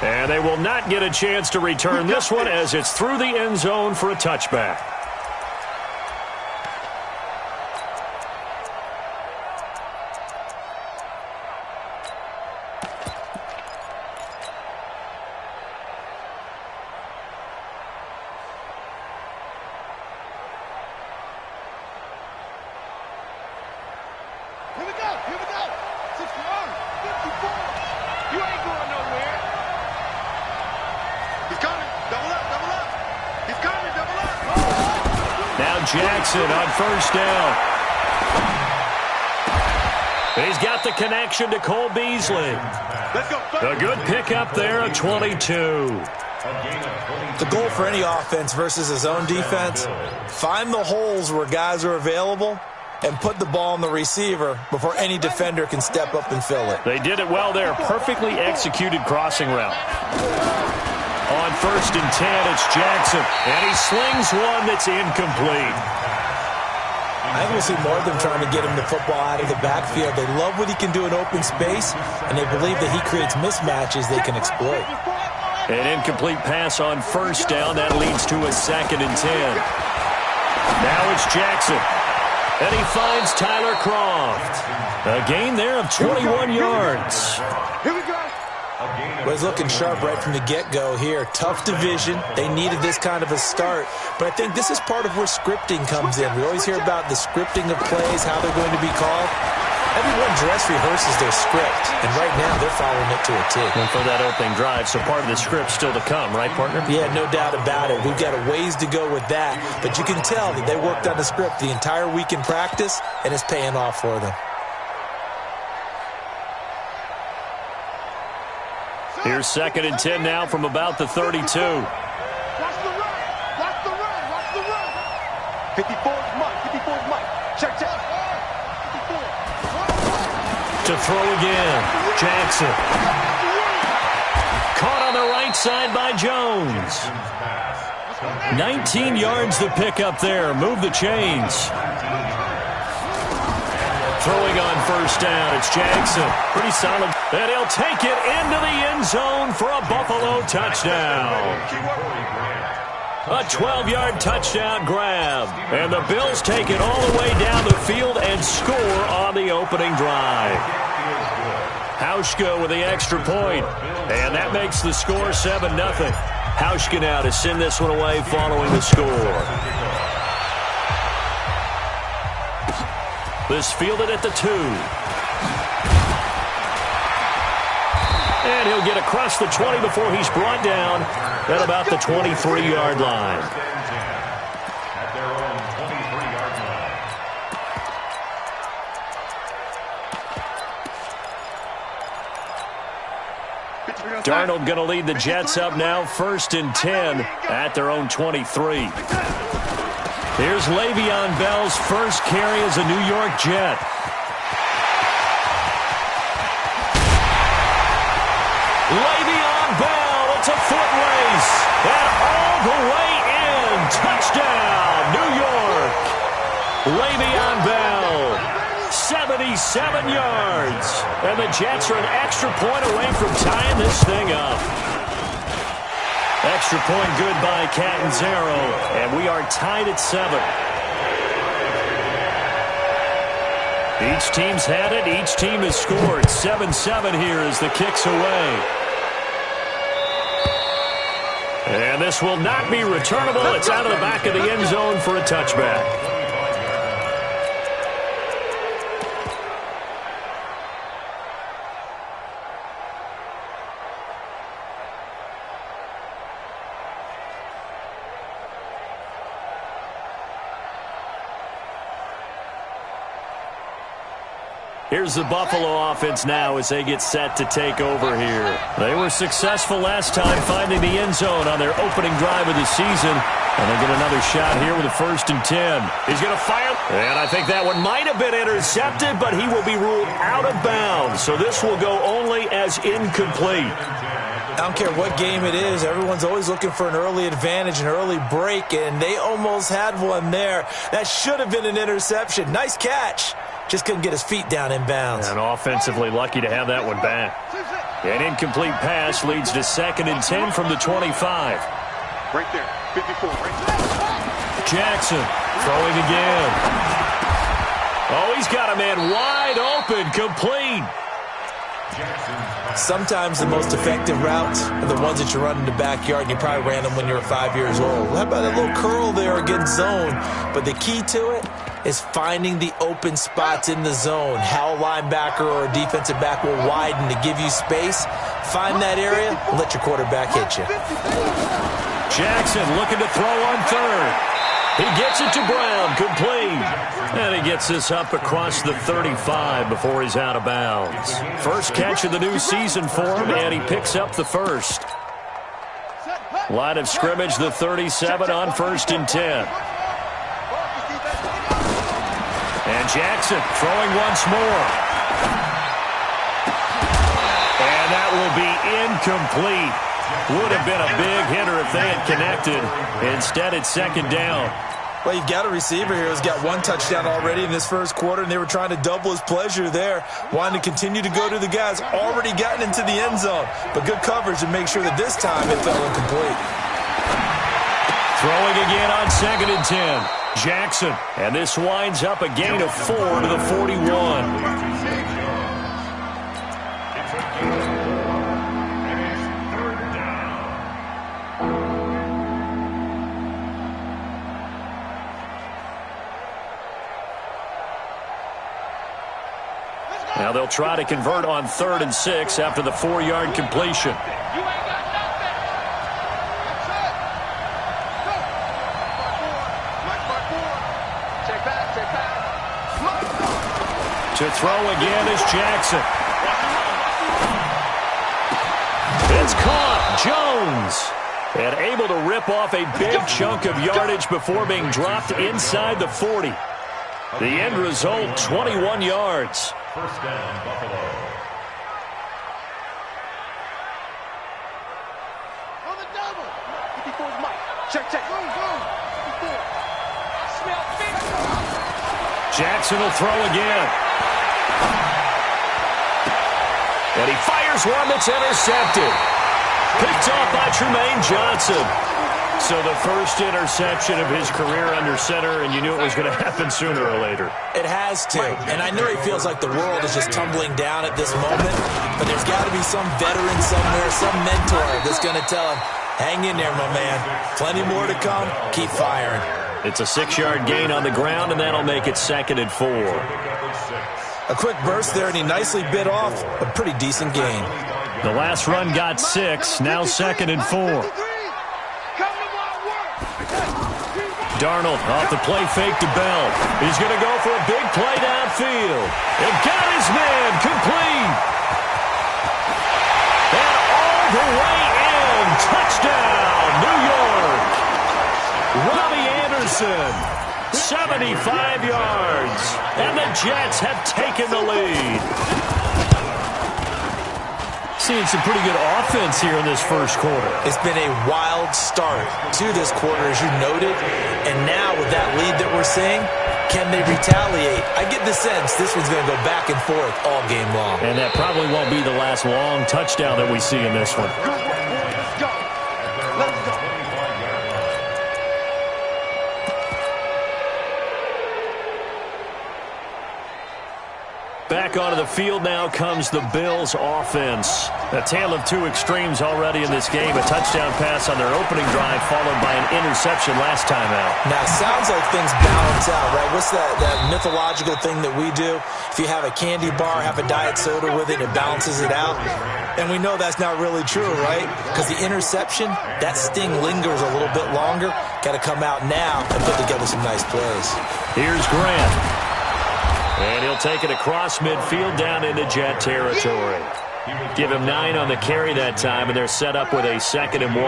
And they will not get a chance to return this one as it's through the end zone for a touchback. Jackson on first down. He's got the connection to Cole Beasley. A good pickup there, a 22. The goal for any offense versus his own defense, find the holes where guys are available and put the ball on the receiver before any defender can step up and fill it. They did it well there. Perfectly executed crossing route. On first and 10, it's Jackson. And he slings one that's incomplete. I think we'll see more of them trying to get him the football out of the backfield. They love what he can do in open space, and they believe that he creates mismatches they can exploit. An incomplete pass on first down. That leads to a 2nd and 10. Now it's Jackson. And he finds Tyler Croft. A gain there of 21 yards. Here we go. Well, he's looking sharp right from the get-go here. Tough division. They needed this kind of a start. But I think this is part of where scripting comes in. We always hear about the scripting of plays, how they're going to be called. Everyone dress rehearses their script, and right now they're following it to a T. And for that opening drive, so part of the script still to come, right, partner? Yeah, no doubt about it. We've got a ways to go with that. But you can tell that they worked on the script the entire week in practice, and it's paying off for them. Here's 2nd and 10 now from about the 32. Watch the run. Watch the run. Watch the run. 54's Mike. 54's Mike. Check. 54. To throw again. Jackson. Caught on the right side by Jones. 19 yards the pickup there. Move the chains. Throwing on first down, it's Jackson. Pretty solid. And he'll take it into the end zone for a Buffalo touchdown. A 12-yard touchdown grab. And the Bills take it all the way down the field and score on the opening drive. Hauschka with the extra point. And that makes the score 7-0. Hauschka now to send this one away following the score. This fielded at the 2. And he'll get across the 20 before he's brought down at about the 23-yard line. At their own 23-yard line. Darnold going to lead the Jets up now, 1st and 10 at their own 23. Here's Le'Veon Bell's first carry as a New York Jet. Le'Veon Bell, it's a foot race. And all the way in. Touchdown, New York. Le'Veon Bell, 77 yards. And the Jets are an extra point away from tying this thing up. Extra point good by Catanzaro, and we are tied at 7. Each team's had it. Each team has scored. 7-7 here as the kick's away. And this will not be returnable. It's out of the back of the end zone for a touchback. Here's the Buffalo offense now as they get set to take over here. They were successful last time finding the end zone on their opening drive of the season. And they get another shot here with a 1st and 10. He's going to fire. And I think that one might have been intercepted, but he will be ruled out of bounds. So this will go only as incomplete. I don't care what game it is. Everyone's always looking for an early advantage, an early break, and they almost had one there. That should have been an interception. Nice catch. Just couldn't get his feet down in bounds. And offensively lucky to have that one back. An incomplete pass leads to 2nd and 10 from the 25. Right there. 54. Right there. Jackson throwing again. Oh, he's got a man wide open, complete. Sometimes the most effective routes are the ones that you run in the backyard, and you probably ran them when you were 5 years old. How about a little curl there against zone? But the key to it is finding the open spots in the zone. How a linebacker or a defensive back will widen to give you space. Find that area and let your quarterback hit you. Jackson looking to throw on 3rd. He gets it to Brown, complete. And he gets this up across the 35 before he's out of bounds. First catch of the new season for him, and he picks up the first. Line of scrimmage, the 37 on 1st and 10. And Jackson throwing once more. And that will be incomplete. Would have been a big hitter if they had connected. Instead, it's 2nd down. Well, you've got a receiver here who's got 1 touchdown already in this first quarter, and they were trying to double his pleasure there, wanting to continue to go to the guys already gotten into the end zone. But good coverage to make sure that this time it fell incomplete. Throwing again on 2nd and 10. Jackson, and this winds up a gain of 4 to the 41. Now they'll try to convert on 3rd and 6 after the 4-yard completion. To throw again is Jackson. It's caught. Jones. And able to rip off a big chunk of yardage before being dropped inside the 40. The end result, 21 yards. First down, Buffalo. On the double. 54 is Mike. Check. Boom. 54. Smell big. Jackson will throw again. And he fires one that's intercepted. Picked off by Tremaine Johnson. So the first interception of his career under center, and you knew it was going to happen sooner or later. It has to. And I know he feels like the world is just tumbling down at this moment, but there's got to be some veteran somewhere, some mentor that's going to tell him, hang in there, my man. Plenty more to come. Keep firing. It's a 6-yard gain on the ground, and that'll make it 2nd and 4. A quick burst there, and he nicely bit off a pretty decent gain. The last run got 6, now 2nd and 4. Darnold off the play fake to Bell. He's going to go for a big play downfield. And got his man complete. And all the way in. Touchdown, New York. Robbie Anderson, 75 yards. And the Jets have taken the lead. Seeing some pretty good offense here in this first quarter. It's been a wild start to this quarter, as you noted. And now with that lead that we're seeing, can they retaliate? I get the sense this one's going to go back and forth all game long. And that probably won't be the last long touchdown that we see in this one. Let's go. Back onto the field now comes the Bills offense. A tale of two extremes already in this game. A touchdown pass on their opening drive followed by an interception last time out. Now, it sounds like things balance out, right? What's that mythological thing that we do? If you have a candy bar, have a diet soda with it, it balances it out. And we know that's not really true, right? Because the interception, that sting lingers a little bit longer. Got to come out now and put together some nice plays. Here's Grant. And he'll take it across midfield down into Jet territory. Give him 9 on the carry that time, and they're set up with a 2nd and 1.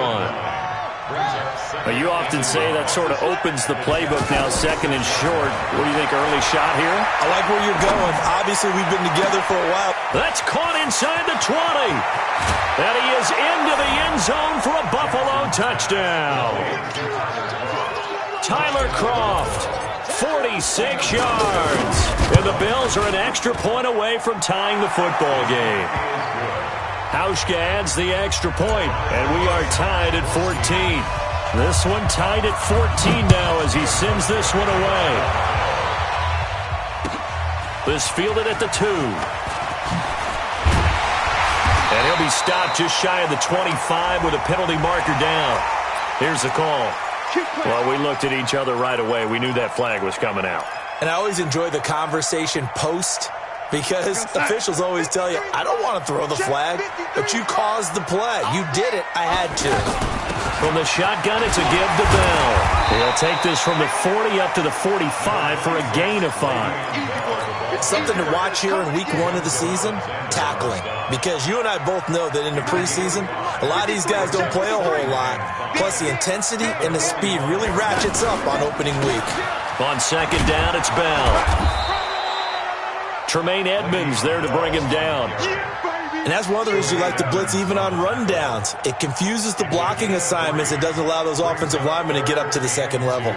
You often say that sort of opens the playbook now, 2nd and short. What do you think, early shot here? I like where you're going. Obviously, we've been together for a while. That's caught inside the 20. And he is into the end zone for a Buffalo touchdown. Tyler Kroft, 46 yards. And the Bills are an extra point away from tying the football game. Hauschka adds the extra point, and we are tied at 14. This one tied at 14 now as he sends this one away. This fielded at the 2. And he'll be stopped just shy of the 25 with a penalty marker down. Here's the call. Well, we looked at each other right away. We knew that flag was coming out. And I always enjoy the conversation post because officials always tell you, I don't want to throw the flag, but you caused the play. You did it. I had to. From the shotgun, it's a give to Bell. He'll take this from the 40 up to the 45 for a gain of 5. Something to watch here in week 1 of the season, tackling. Because you and I both know that in the preseason, a lot of these guys don't play a whole lot. Plus, the intensity and the speed really ratchets up on opening week. On second down, it's Bell. Tremaine Edmonds there to bring him down. And that's one of the reasons you like to blitz even on rundowns. It confuses the blocking assignments. It doesn't allow those offensive linemen to get up to the second level.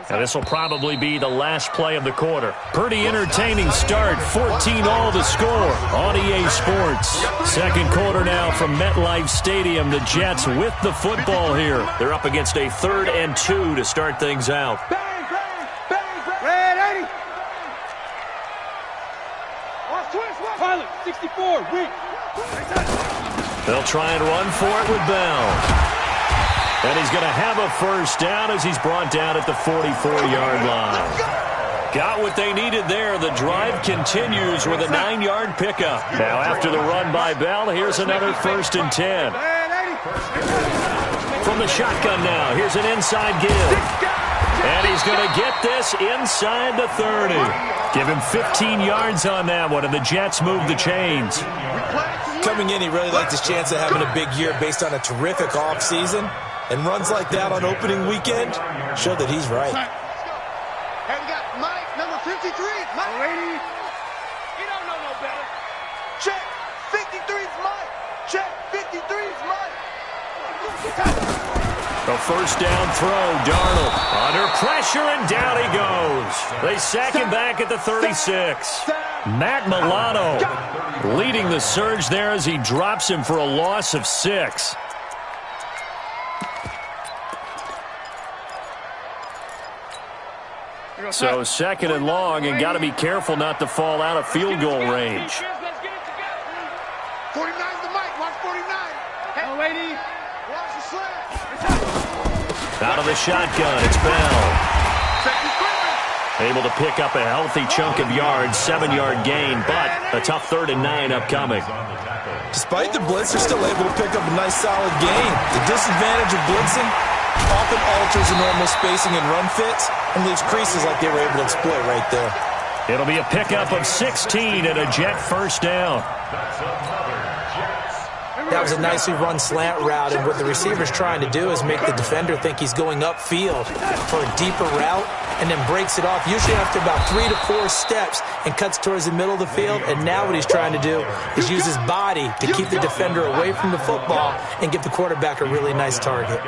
Now this will probably be the last play of the quarter. Pretty entertaining start. 14-all the score on EA Sports. Second quarter now from MetLife Stadium. The Jets with the football here. They're up against a 3rd and 2 to start things out. Bang, bang, bang, bang. Red 80. Watch twist, Pilot, 64, weak. They'll try and run for it with Bell. And he's going to have a first down as he's brought down at the 44-yard line. Got what they needed there. The drive continues with a 9-yard pickup. Now after the run by Bell, here's another 1st and 10. From the shotgun now, here's an inside give. And he's going to get this inside the 30. Give him 15 yards on that one, and the Jets move the chains. Coming in, he really liked his chance of having a big year based on a terrific offseason. And runs like that on opening weekend show that he's right. And we got Mike, number 53. Mike. Lady. You don't know no better. Check. 53's Mike. Check. 53's Mike. A first down throw. Darnold under pressure, and down he goes. They sack him back at the 36. Matt Milano leading the surge there as he drops him for a loss of 6. So 2nd and long, and got to be careful not to fall out of field goal range. 49's the Mike. Watch 49. Hey, lady. Watch the slant. Out of the shotgun, it's Bell. Able to pick up a healthy chunk of yards, 7-yard gain, but a tough 3rd and 9 upcoming. Despite the blitz, they're still able to pick up a nice solid gain. The disadvantage of blitzing often alters the normal spacing and run fits and leaves creases like they were able to exploit right there. It'll be a pickup of 16 and a Jet first down. That was a nicely run slant route, and what the receiver's trying to do is make the defender think he's going upfield for a deeper route and then breaks it off, usually after about 3 to 4 steps, and cuts towards the middle of the field. And now what he's trying to do is use his body to keep the defender away from the football and give the quarterback a really nice target.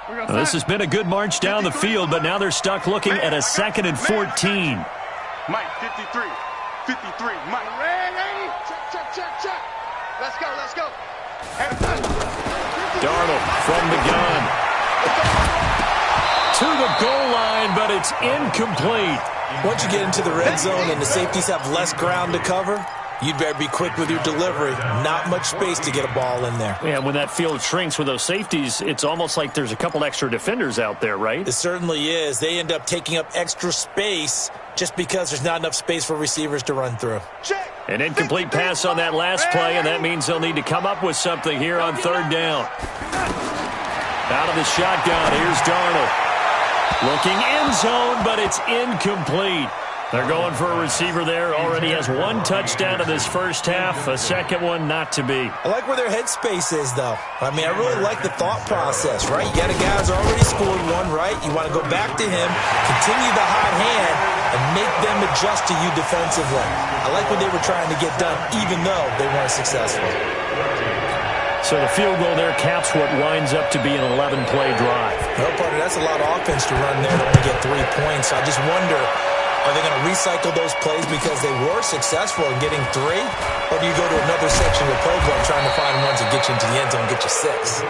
Well, this has been a good march down the field, but now they're stuck looking at a 2nd and 14. Mike, 53. 53. Mike. Ready? Check. Let's go. Darnold from the gun. To the goal line, but it's incomplete. Once you get into the red zone and the safeties have less ground to cover, you'd better be quick with your delivery. Not much space to get a ball in there. Yeah, when that field shrinks with those safeties, it's almost like there's a couple extra defenders out there, right? It certainly is. They end up taking up extra space just because there's not enough space for receivers to run through. An incomplete pass on that last play, and that means they'll need to come up with something here on 3rd down. Out of the shotgun, here's Darnold. Looking end zone, but it's incomplete. They're going for a receiver there. Already has one touchdown in this first half. A second one not to be. I like where their headspace is, though. I mean, I really like the thought process, right? You got a guy who's already scored one, right? You want to go back to him, continue the hot hand, and make them adjust to you defensively. I like what they were trying to get done, even though they weren't successful. So the field goal there caps what winds up to be an 11-play drive. No, partner, that's a lot of offense to run there to only get 3 points. So I just wonder, are they going to recycle those plays because they were successful in getting 3? Or do you go to another section of the playbook trying to find ones that get you into the end zone and get you 6?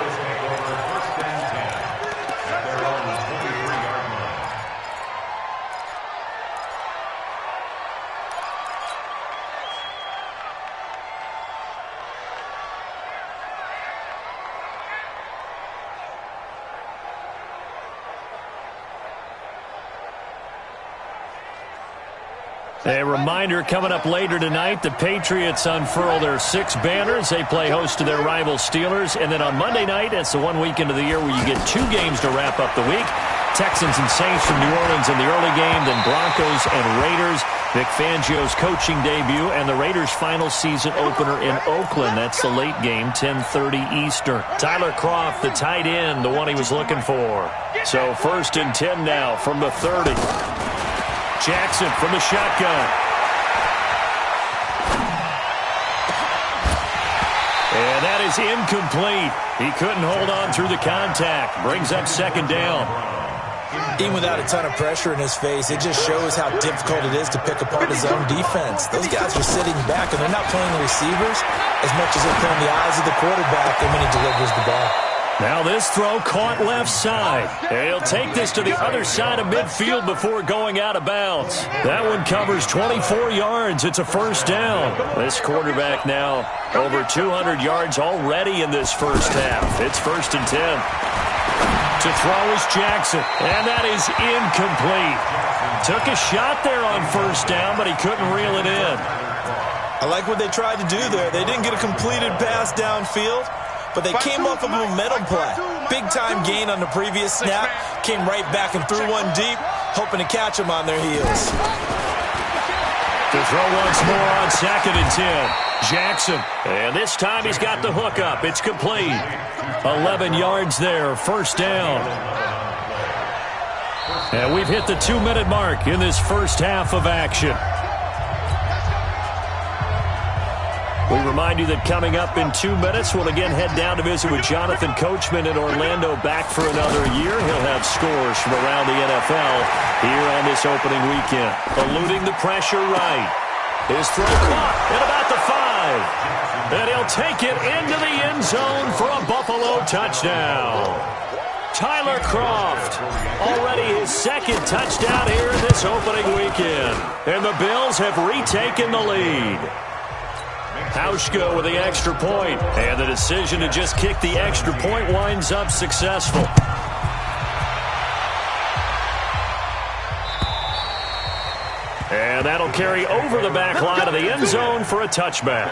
A reminder coming up later tonight, the Patriots unfurl their 6 banners. They play host to their rival Steelers. And then on Monday night, it's the one weekend of the year where you get 2 games to wrap up the week. Texans and Saints from New Orleans in the early game, then Broncos and Raiders. Vic Fangio's coaching debut and the Raiders' final season opener in Oakland. That's the late game, 10:30 Eastern. Tyler Kroft, the tight end, the one he was looking for. So 1st and 10 now from the 30. Jackson from the shotgun. And that is incomplete. He couldn't hold on through the contact. Brings up 2nd down. Even without a ton of pressure in his face, it just shows how difficult it is to pick apart his own defense. Those guys are sitting back, and they're not playing the receivers as much as they're playing the eyes of the quarterback when he delivers the ball. Now this throw caught left side. And he'll take this to the other side of midfield before going out of bounds. That one covers 24 yards. It's a 1st down. This quarterback now over 200 yards already in this first half. It's 1st and 10. To throw is Jackson. And that is incomplete. Took a shot there on 1st down, but he couldn't reel it in. I like what they tried to do there. They didn't get a completed pass downfield, but they came off of a momentum play. Big-time gain on the previous snap. Came right back and threw one deep, hoping to catch them on their heels. To throw once more on 2nd and 10. Jackson. And this time he's got the hook up. It's complete. 11 yards there. 1st down. And we've hit the 2-minute mark in this first half of action. We remind you that coming up in 2 minutes, we'll again head down to visit with Jonathan Coachman in Orlando, back for another year. He'll have scores from around the NFL here on this opening weekend. Eluding the pressure right. His throw caught at about the 5. And he'll take it into the end zone for a Buffalo touchdown. Tyler Kroft, already his 2nd touchdown here in this opening weekend. And the Bills have retaken the lead. Hauschka with the extra point, and the decision to just kick the extra point winds up successful. And that'll carry over the back line of the end zone for a touchback.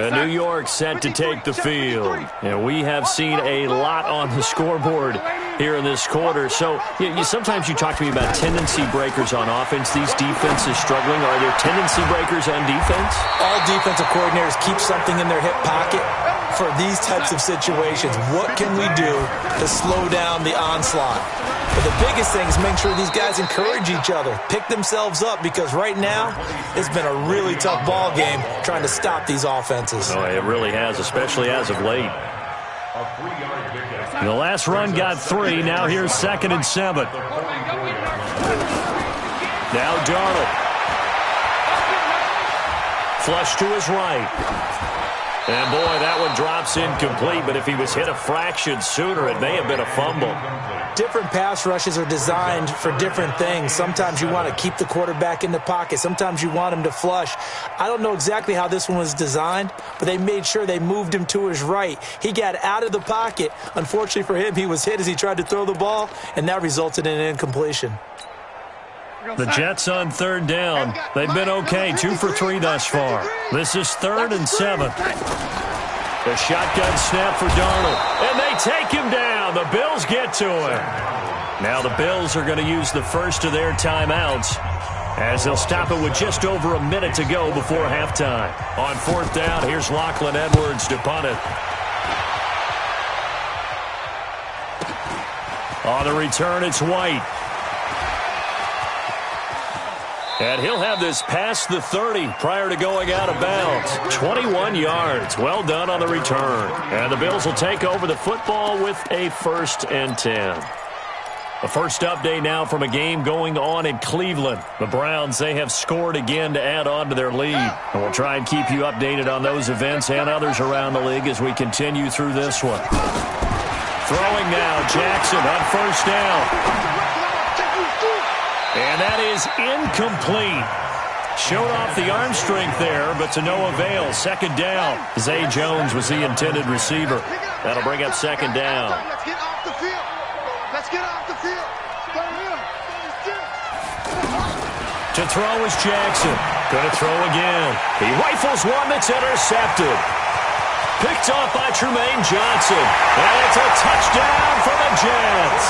New York set to take the field. And we have seen a lot on the scoreboard here in this quarter. So sometimes you talk to me about tendency breakers on offense. These defenses struggling. Are there tendency breakers on defense? All defensive coordinators keep something in their hip pocket for these types of situations. What can we do to slow down the onslaught? But the biggest thing is make sure these guys encourage each other, pick themselves up, because right now it's been a really tough ball game trying to stop these offenses. Oh, it really has, especially as of late. The last run got 3. Now here's 2nd and 7. Now Darnold. Flush to his right. And, boy, that one drops incomplete, but if he was hit a fraction sooner, it may have been a fumble. Different pass rushes are designed for different things. Sometimes you want to keep the quarterback in the pocket. Sometimes you want him to flush. I don't know exactly how this one was designed, but they made sure they moved him to his right. He got out of the pocket. Unfortunately for him, he was hit as he tried to throw the ball, and that resulted in an incompletion. The Jets on third down. They've been okay, 2 for 3 thus far. This is 3rd and 7. The shotgun snap for Darnold, and they take him down. The Bills get to him. Now the Bills are going to use the first of their timeouts as they'll stop it with just over a minute to go before halftime. On 4th down, here's Lachlan Edwards to punt it. On the return, it's White. And he'll have this past the 30 prior to going out of bounds. 21 yards. Well done on the return. And the Bills will take over the football with a 1st and 10. The first update now from a game going on in Cleveland. The Browns, they have scored again to add on to their lead. And we'll try and keep you updated on those events and others around the league as we continue through this one. Throwing now, Jackson on 1st down. And that is incomplete. Showed off the arm strength there, but to no avail. 2nd down. Zay Jones was the intended receiver. That'll bring up 2nd down. Let's get off the field. Let's get off the field. To throw is Jackson. Gonna throw again. He rifles one that's intercepted. Picked off by Trumaine Johnson. And it's a touchdown for the Jets.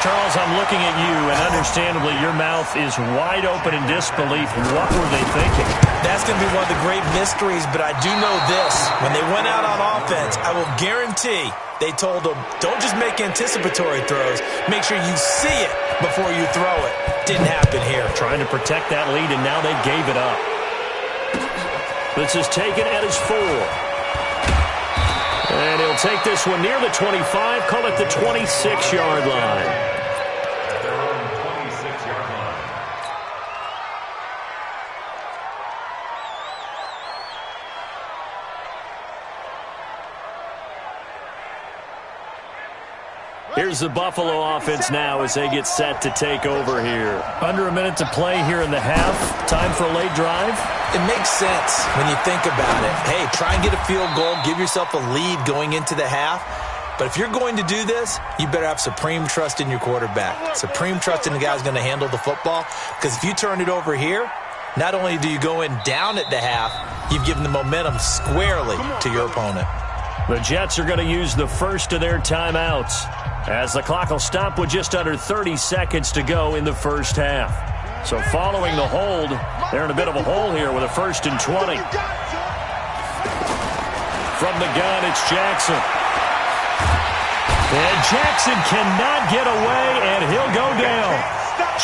Charles, I'm looking at you, and understandably, your mouth is wide open in disbelief. What were they thinking? That's going to be one of the great mysteries, but I do know this. When they went out on offense, I will guarantee they told them, don't just make anticipatory throws. Make sure you see it before you throw it. Didn't happen here. Trying to protect that lead, and now they gave it up. This is taken at his 4. And he'll take this one near the 25, call it the 26-yard line. Here's the Buffalo offense now as they get set to take over here. Under a minute to play here in the half. Time for a late drive. It makes sense when you think about it. Hey, try and get a field goal. Give yourself a lead going into the half. But if you're going to do this, you better have supreme trust in your quarterback. Supreme trust in the guy who's going to handle the football. Because if you turn it over here, not only do you go in down at the half, you've given the momentum squarely to your opponent. The Jets are going to use the first of their timeouts as the clock will stop with just under 30 seconds to go in the first half. So following the hold, they're in a bit of a hole here with a 1st and 20. From the gun, it's Jackson. And Jackson cannot get away, and he'll go down.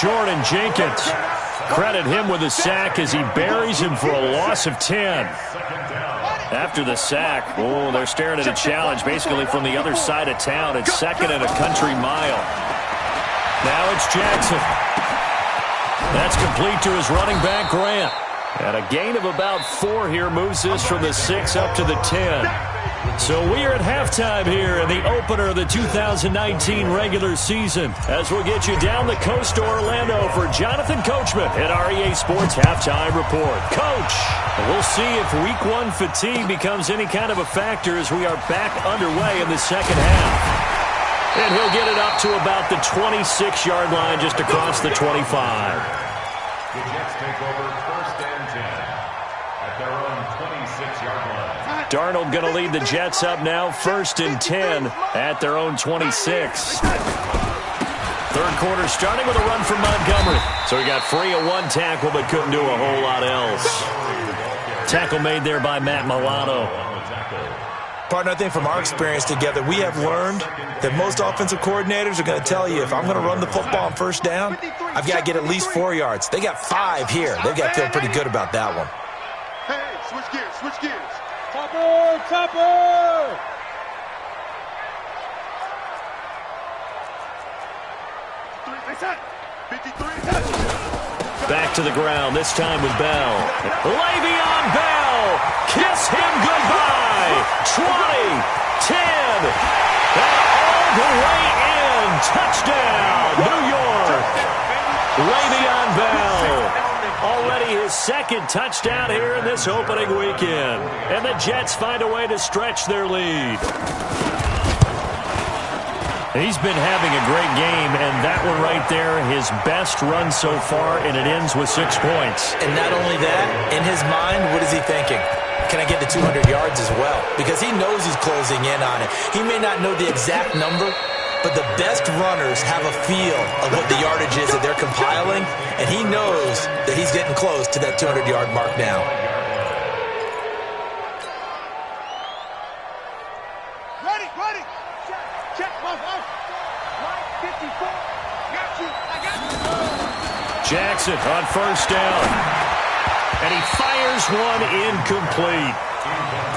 Jordan Jenkins, credit him with a sack as he buries him for a loss of 10. After the sack, oh, they're staring at a challenge basically from the other side of town. It's 2nd and a country mile. Now it's Jackson. That's complete to his running back, Grant. And a gain of about 4 here moves this from the 6 up to the 10. So we are at halftime here in the opener of the 2019 regular season as we'll get you down the coast to Orlando for Jonathan Coachman at our EA Sports Halftime Report. Coach, we'll see if Week 1 fatigue becomes any kind of a factor as we are back underway in the second half. And he'll get it up to about the 26-yard line just across the 25. The Jets take over 1st and 10 at their own 26-yard line. Darnold going to lead the Jets up now, 1st and 10 at their own 26. Third quarter starting with a run from Montgomery. So he got free of 1 tackle but couldn't do a whole lot else. Tackle made there by Matt Milano. Partner, I think from our experience together, we have learned that most offensive coordinators are going to tell you, if I'm going to run the football on 1st down, I've got to get at least 4 yards. They got 5 here. They've got to feel pretty good about that one. Hey, switch gears, switch gears. Topper, Topper! 53, Back to the ground, this time with Bell. Le'Veon Bell, kiss him goodbye. 20, 10, and all the way in. Touchdown, New York. Le'Veon Bell. Already his second touchdown here in this opening weekend. And the Jets find a way to stretch their lead. He's been having a great game, and that one right there, his best run so far, and it ends with 6 points. And not only that, in his mind, what is he thinking? Can I get to 200 yards as well? Because he knows he's closing in on it. He may not know the exact number, but the best runners have a feel of what the yardage is that they're compiling, and he knows that he's getting close to that 200-yard mark now. Ready. Check, off. Line 54. Got you. I got you. Jackson on first down. And he fires one incomplete.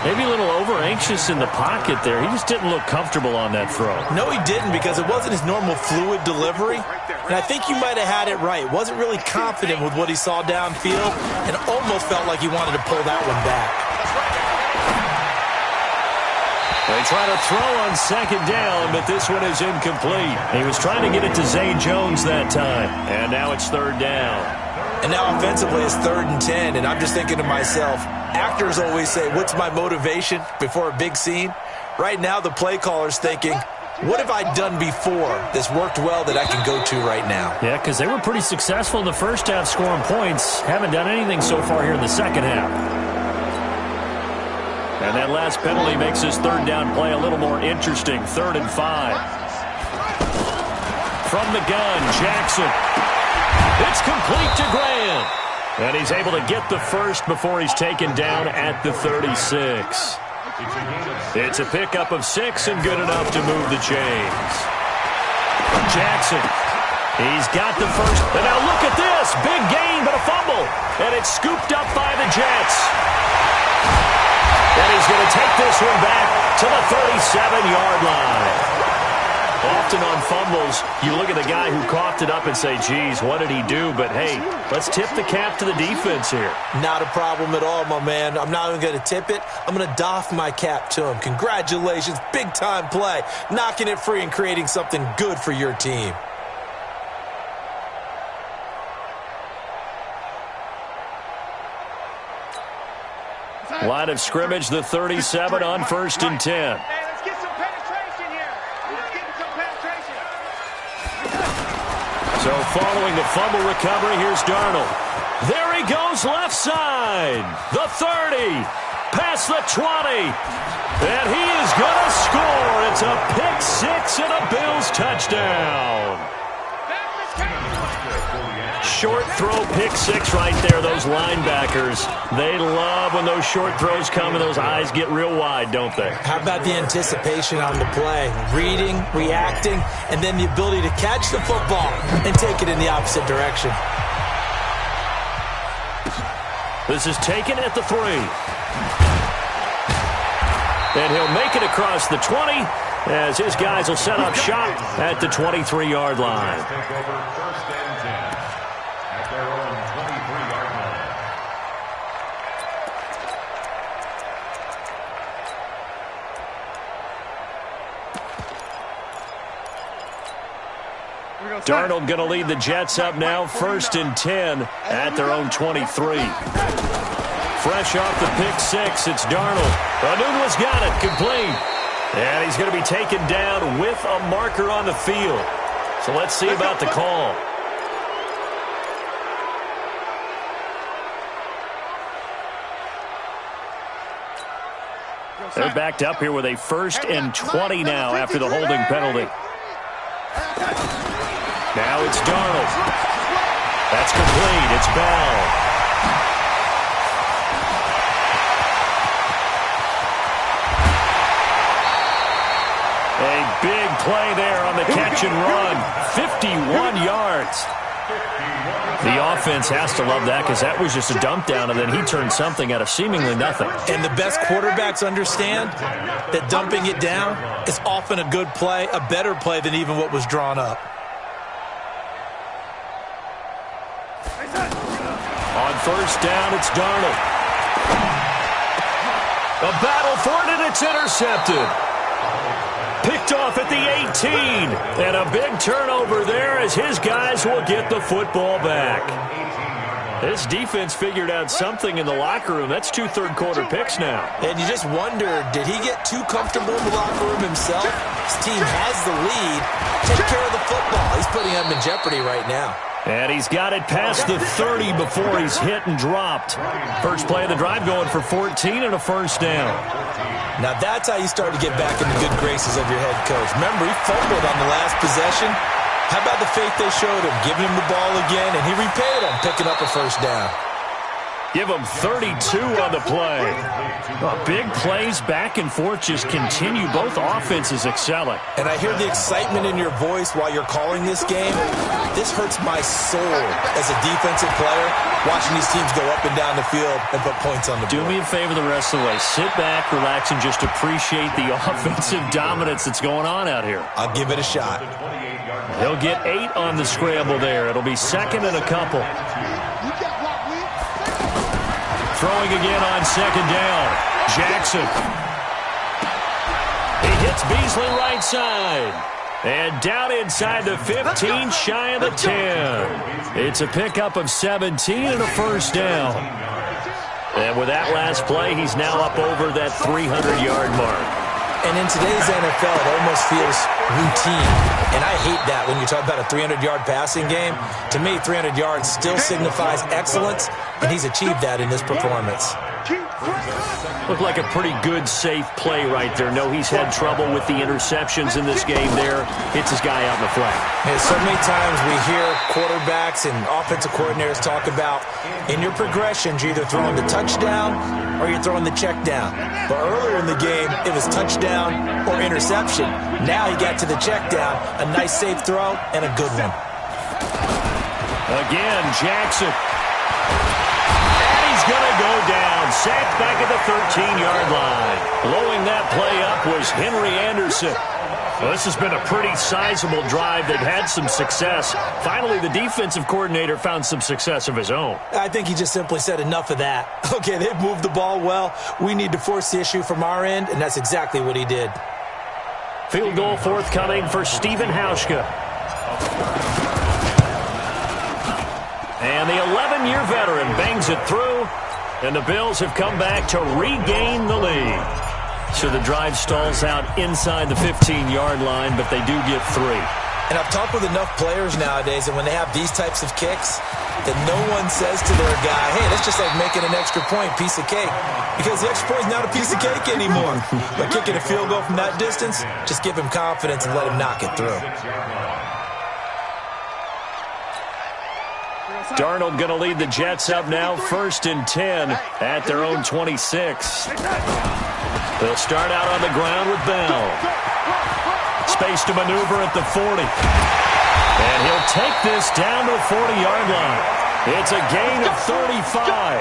Maybe a little over-anxious in the pocket there. He just didn't look comfortable on that throw. No, he didn't, because it wasn't his normal fluid delivery. And I think you might have had it right. Wasn't really confident with what he saw downfield and almost felt like he wanted to pull that one back. They try to throw on second down, but this one is incomplete. He was trying to get it to Zay Jones that time. And now it's third down. And now offensively it's 3rd and 10, and I'm just thinking to myself, actors always say, what's my motivation before a big scene? Right now the play caller's thinking, what have I done before that's worked well that I can go to right now? Yeah, because they were pretty successful in the first half scoring points. Haven't done anything so far here in the second half. And that last penalty makes his third down play a little more interesting. 3rd and 5. From the gun, Jackson. It's complete to Graham. And he's able to get the first before he's taken down at the 36. It's a pickup of 6 and good enough to move the chains. Jackson. He's got the first. And now look at this. Big gain, but a fumble. And it's scooped up by the Jets. And he's going to take this one back to the 37-yard line. Often on fumbles, you look at the guy who coughed it up and say, geez, what did he do? But, hey, let's tip the cap to the defense here. Not a problem at all, my man. I'm not even going to tip it. I'm going to doff my cap to him. Congratulations. Big-time play. Knocking it free and creating something good for your team. Line of scrimmage, the 37 on 1st and 10. Hey, let's get some penetration here. Let's get some penetration. So following the fumble recovery, here's Darnold. There he goes left side. The 30. Past the 20. And he is going to score. It's a pick 6 and a Bills touchdown. Short throw, pick 6 right there. Those linebackers, they love when those short throws come and those eyes get real wide, don't they? How about the anticipation on the play? Reading, reacting, and then the ability to catch the football and take it in the opposite direction. This is taken at the 3. And he'll make it across the 20 as his guys will set up shop at the 23-yard line. Take over 1st and 10 at their own 23-yard line. Darnold going to lead the Jets up now, 1st and 10 at their own 23. Fresh off the pick 6, it's Darnold. Anunwa's got it, complete. And he's going to be taken down with a marker on the field. So let's see about the call. They're backed up here with a 1st and 20 now after the holding penalty. Now it's Darnold. That's complete. It's Bell. A big play there on the catch and run. 51 yards. The offense has to love that because that was just a dump down, and then he turned something out of seemingly nothing. And the best quarterbacks understand that dumping it down is often a good play, a better play than even what was drawn up. On first down, it's Darnold. A battle for it, and it's intercepted. Picked off at the 18. And a big turnover there as his guys will get the football back. This defense figured out something in the locker room. That's 2 third-quarter picks now. And you just wonder, did he get too comfortable in the locker room himself? His team has the lead. Take care of the football. He's putting them in jeopardy right now. And he's got it past the 30 before he's hit and dropped. First play of the drive going for 14 and a first down. Now that's how you start to get back in the good graces of your head coach. Remember, he fumbled on the last possession. How about the faith they showed him, giving him the ball again, and he repaid them, picking up a first down. Give him 32 on the play. Big plays back and forth just continue. Both offenses excelling. And I hear the excitement in your voice while you're calling this game. This hurts my soul as a defensive player, watching these teams go up and down the field and put points on the board. Do me a favor the rest of the way. Sit back, relax, and just appreciate the offensive dominance that's going on out here. I'll give it a shot. He'll get 8 on the scramble there. It'll be second and a couple. Throwing again on second down. Jackson. He hits Beasley right side. And down inside the 15, shy of the 10. It's a pickup of 17 and a first down. And with that last play, he's now up over that 300-yard mark. And in today's NFL, it almost feels routine. And I hate that when you talk about a 300-yard passing game. To me, 300 yards still signifies excellence, and he's achieved that in this performance. Looked like a pretty good, safe play right there. No, he's had trouble with the interceptions in this game there. Hits his guy out in the flat. And so many times we hear quarterbacks and offensive coordinators talk about, in your progressions, you're either throwing the touchdown or you're throwing the check down. But earlier in the game, it was touchdown or interception. Now he got to the check down, a nice safe throw, and a good one. Again, Jackson. And he's going to go down. Sacked back at the 13-yard line. Blowing that play up was Henry Anderson. Well, this has been a pretty sizable drive. They've had some success. Finally, the defensive coordinator found some success of his own. I think he just simply said enough of that. Okay, they've moved the ball well. We need to force the issue from our end, and that's exactly what he did. Field goal forthcoming for Stephen Hauschka. And the 11-year veteran bangs it through, and the Bills have come back to regain the lead. So the drive stalls out inside the 15-yard line, but they do get 3. And I've talked with enough players nowadays that when they have these types of kicks, that no one says to their guy, hey, that's just like making an extra point, piece of cake. Because the extra point is not a piece of cake anymore. But kicking a field goal from that distance, just give him confidence and let him knock it through. Darnold going to lead the Jets up now, 1st and 10 at their own 26. They'll start out on the ground with Bell. Space to maneuver at the 40. And he'll take this down to the 40-yard line. It's a gain of 35.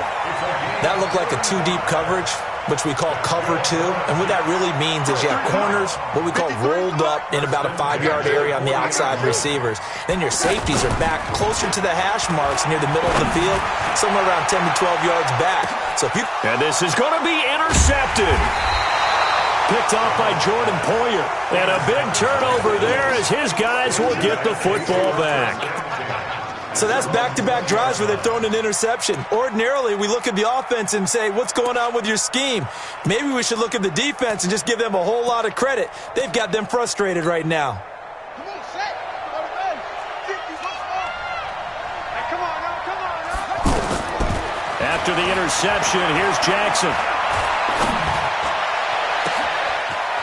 That looked like a 2-deep coverage, which we call cover 2. And what that really means is you have corners, what we call rolled up in about a 5-yard area on the outside receivers. Then your safeties are back closer to the hash marks near the middle of the field, somewhere around 10 to 12 yards back. So if you... And this is going to be intercepted. Picked off by Jordan Poyer. And a big turnover there as his guys will get the football back. So that's back-to-back drives where they're throwing an interception. Ordinarily, we look at the offense and say, what's going on with your scheme? Maybe we should look at the defense and just give them a whole lot of credit. They've got them frustrated right now. Come on, set. Go to bed. 50, hey, come on now. After the interception, here's Jackson.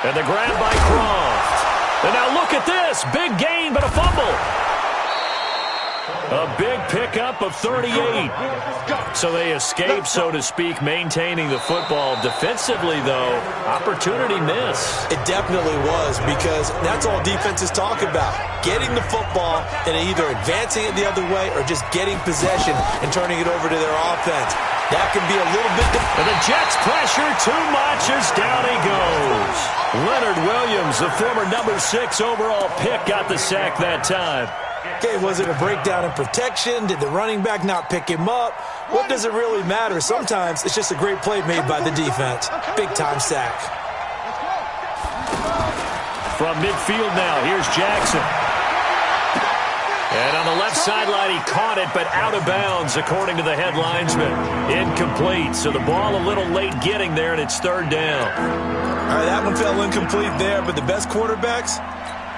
And the grab by Croft. And now look at this. Big gain, but a fumble. A big pickup of 38. So they escape, so to speak, maintaining the football. Defensively, though, opportunity miss. It definitely was, because that's all defenses talk about. Getting the football and either advancing it the other way or just getting possession and turning it over to their offense. That can be a little bit... And the Jets pressure too much as down he goes. Leonard Williams, the former number 6 overall pick, got the sack that time. Okay, was it a breakdown in protection? Did the running back not pick him up? What does it really matter? Sometimes it's just a great play made by the defense. Big-time sack. From midfield now, here's Jackson. And on the left sideline, he caught it, but out of bounds, according to the head linesman. Incomplete, so the ball a little late getting there, and it's third down. All right, that one fell incomplete there, but the best quarterbacks,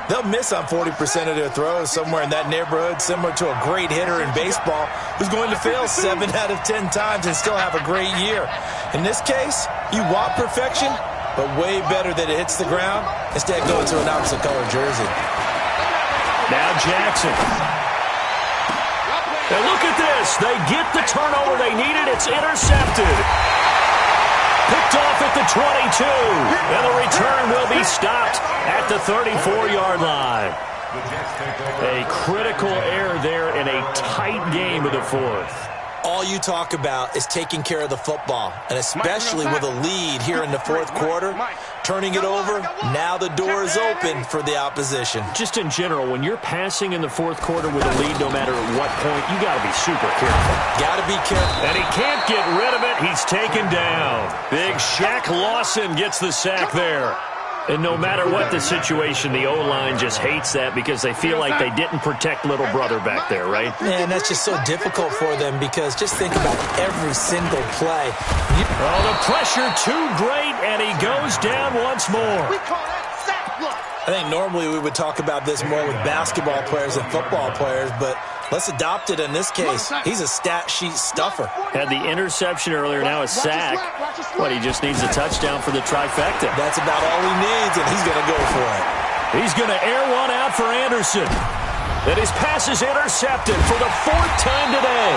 they'll miss on 40% of their throws, somewhere in that neighborhood, similar to a great hitter in baseball who's going to fail 7 out of 10 times and still have a great year. In this case, you want perfection, but way better that it hits the ground. Instead, go to an opposite color jersey. Now Jackson. And look at this. They get the turnover they needed. It's intercepted. Picked off at the 22. And the return will be stopped at the 34-yard line. A critical error there in a tight game of the fourth. All you talk about is taking care of the football, and especially with a lead here in the fourth quarter, turning it over, now the door is open for the opposition. Just in general, when you're passing in the fourth quarter with a lead, no matter at what point, you got to be super careful. Got to be careful. And he can't get rid of it. He's taken down. Big Shaq Lawson gets the sack there. And no matter what the situation, the O-line just hates that because they feel like they didn't protect little brother back there, right? Man, that's just so difficult for them because just think about every single play. Oh, the pressure too great, and he goes down once more. We call that sack block. I think normally we would talk about this more with basketball players and football players, but let's adopt it in this case. He's a stat sheet stuffer. Had the interception earlier, now a sack. What, he just needs a touchdown for the trifecta. That's about all he needs, and he's going to go for it. He's going to air one out for Anderson. And his pass is intercepted for the fourth time today.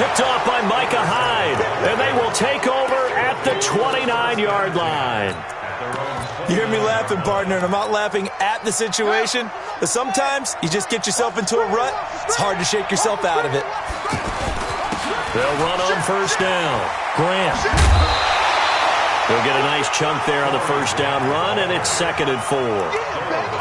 Picked off by Micah Hyde, and they will take over at the 29-yard line. You hear me laughing, partner, and I'm not laughing at the situation, but sometimes you just get yourself into a rut. It's hard to shake yourself out of it. They'll run on first down. Grant. They'll get a nice chunk there on the first down run, and it's 2nd and 4.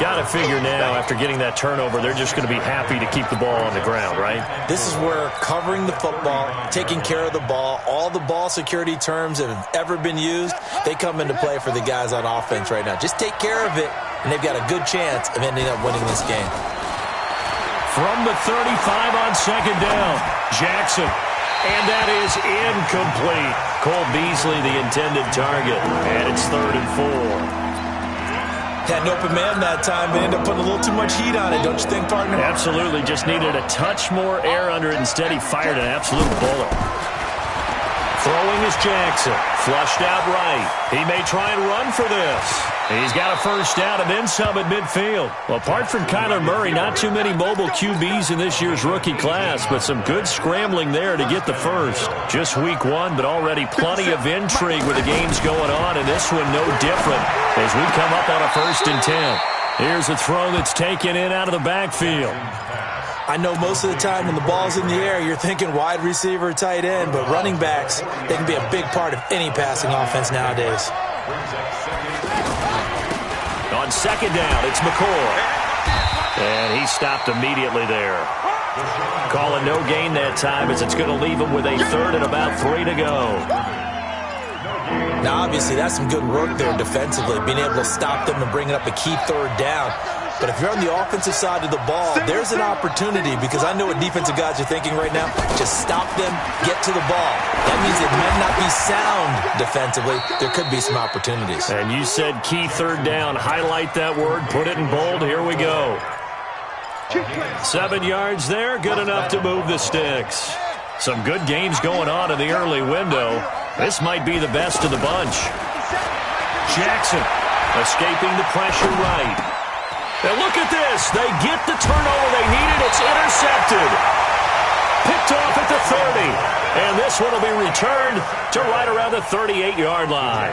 Got to figure now, after getting that turnover, they're just going to be happy to keep the ball on the ground, right? This is where covering the football, taking care of the ball, all the ball security terms that have ever been used, they come into play for the guys on offense right now. Just take care of it, and they've got a good chance of ending up winning this game. From the 35 on 2nd down, Jackson. And that is incomplete. Cole Beasley, the intended target. And it's 3rd and 4. Had an open man that time, but ended up putting a little too much heat on it, don't you think, partner? Absolutely. Just needed a touch more air under it. Instead, he fired an absolute bullet. Throwing is Jackson. Flushed out right. He may try and run for this. He's got a first down and then some at midfield. Well, apart from Kyler Murray, not too many mobile QBs in this year's rookie class, but some good scrambling there to get the first. Just week 1, but already plenty of intrigue with the games going on, and this one no different as we come up on a 1st and 10. Here's a throw that's taken in out of the backfield. I know most of the time when the ball's in the air, you're thinking wide receiver, tight end, but running backs, they can be a big part of any passing offense nowadays. On 2nd down, it's McCoy. And he stopped immediately there. Calling no gain that time as it's going to leave him with a 3rd and about 3 to go. Now, obviously, that's some good work there defensively, being able to stop them and bringing up a key 3rd down. But if you're on the offensive side of the ball, there's an opportunity because I know what defensive guys are thinking right now. Just stop them, get to the ball. That means it might not be sound defensively. There could be some opportunities. And you said key 3rd down. Highlight that word. Put it in bold. Here we go. 7 yards there. Good enough to move the sticks. Some good games going on in the early window. This might be the best of the bunch. Jackson escaping the pressure right. Now look at this. They get the turnover they needed. It's intercepted. Picked off at the 30. And this one will be returned to right around the 38-yard line.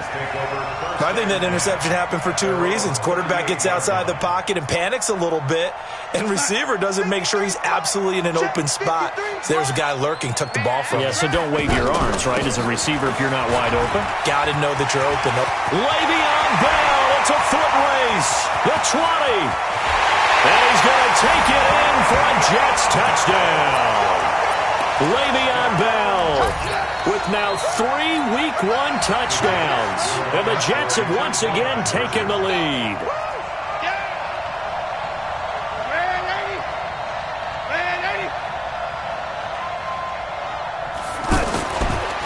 I think that interception happened for 2 reasons. Quarterback gets outside the pocket and panics a little bit, and receiver doesn't make sure he's absolutely in an open spot. So there's a guy lurking, took the ball from him. Yeah, so don't wave your arms, right, as a receiver if you're not wide open. Got to know that you're open. Le'Veon Bell, it's a foot race. The 20. And he's going to take it in for a Jets touchdown. Le'Veon Bell with now 3 Week 1 touchdowns. And the Jets have once again taken the lead.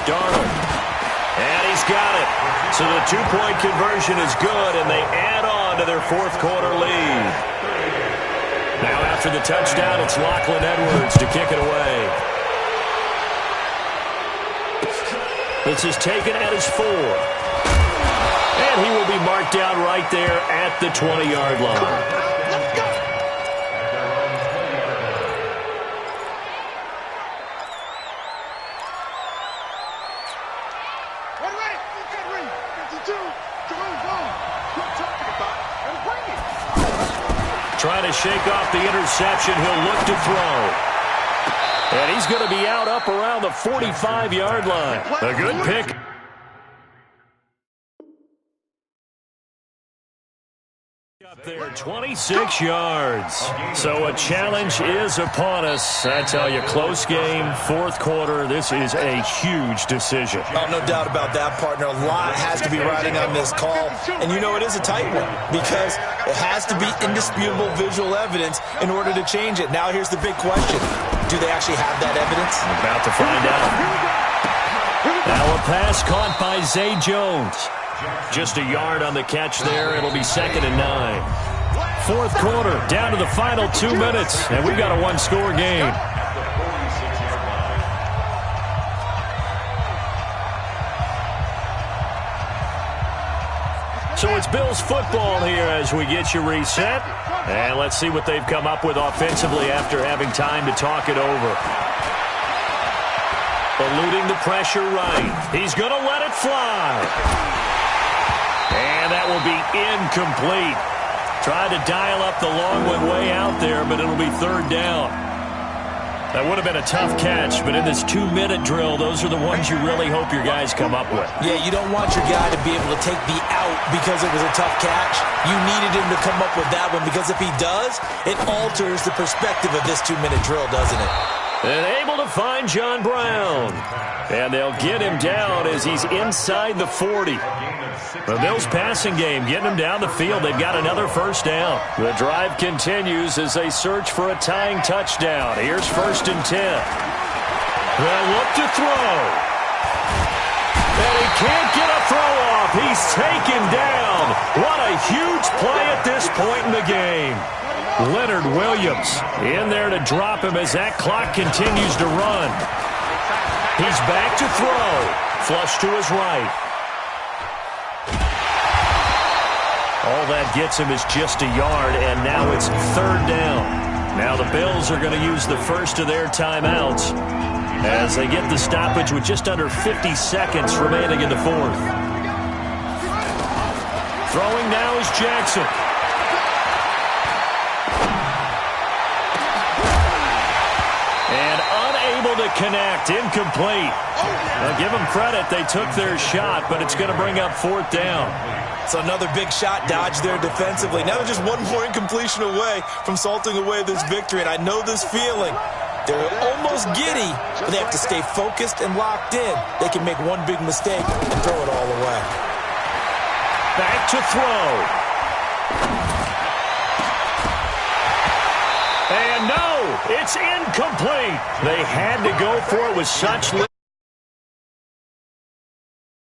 Darnold. And he's got it. So the 2-point conversion is good, and they add on to their fourth quarter lead. Now after the touchdown, it's Lachlan Edwards to kick it away. This is taken at his 4. And he will be marked down right there at the 20-yard line. Trying to shake off the interception. He'll look to throw. And he's going to be out up around the 45-yard line. A good pick. Up there, 26 yards. So a challenge is upon us. I tell you, close game, fourth quarter. This is a huge decision. Oh, no doubt about that, partner. A lot has to be riding on this call. And you know it is a tight one because it has to be indisputable visual evidence in order to change it. Now here's the big question. Do they actually have that evidence? We're about to find out. Now a pass caught by Zay Jones. Just a yard on the catch there. It'll be 2nd and 9. Fourth quarter, down to the final 2 minutes, and we've got a one-score game. So it's Bills football here as we get you reset. And let's see what they've come up with offensively after having time to talk it over. Eluding the pressure right. He's going to let it fly. And that will be incomplete. Tried to dial up the long one way out there, but it'll be 3rd down. That would have been a tough catch, but in this 2-minute drill, those are the ones you really hope your guys come up with. Yeah, you don't want your guy to be able to take the out because it was a tough catch. You needed him to come up with that one because if he does, it alters the perspective of this 2-minute drill, doesn't it? And able to find John Brown. And they'll get him down as he's inside the 40. The Bills passing game, getting him down the field. They've got another first down. The drive continues as they search for a tying touchdown. Here's 1st and 10. They'll look to throw. And he can't get a throw off. He's taken down. What a huge play at this point in the game. Leonard Williams in there to drop him as that clock continues to run. He's back to throw. Flush to his right. All that gets him is just a yard, and now it's 3rd down. Now the Bills are going to use the first of their timeouts as they get the stoppage with just under 50 seconds remaining in the 4th. Throwing now is Jackson. And unable to connect, incomplete. Now give them credit, they took their shot, but it's going to bring up 4th down. So another big shot dodged there defensively. Now they're just one more incompletion away from salting away this victory. And I know this feeling. They're almost giddy, but they have to stay focused and locked in. They can make one big mistake and throw it all away. Back to throw. And no, it's incomplete. They had to go for it with such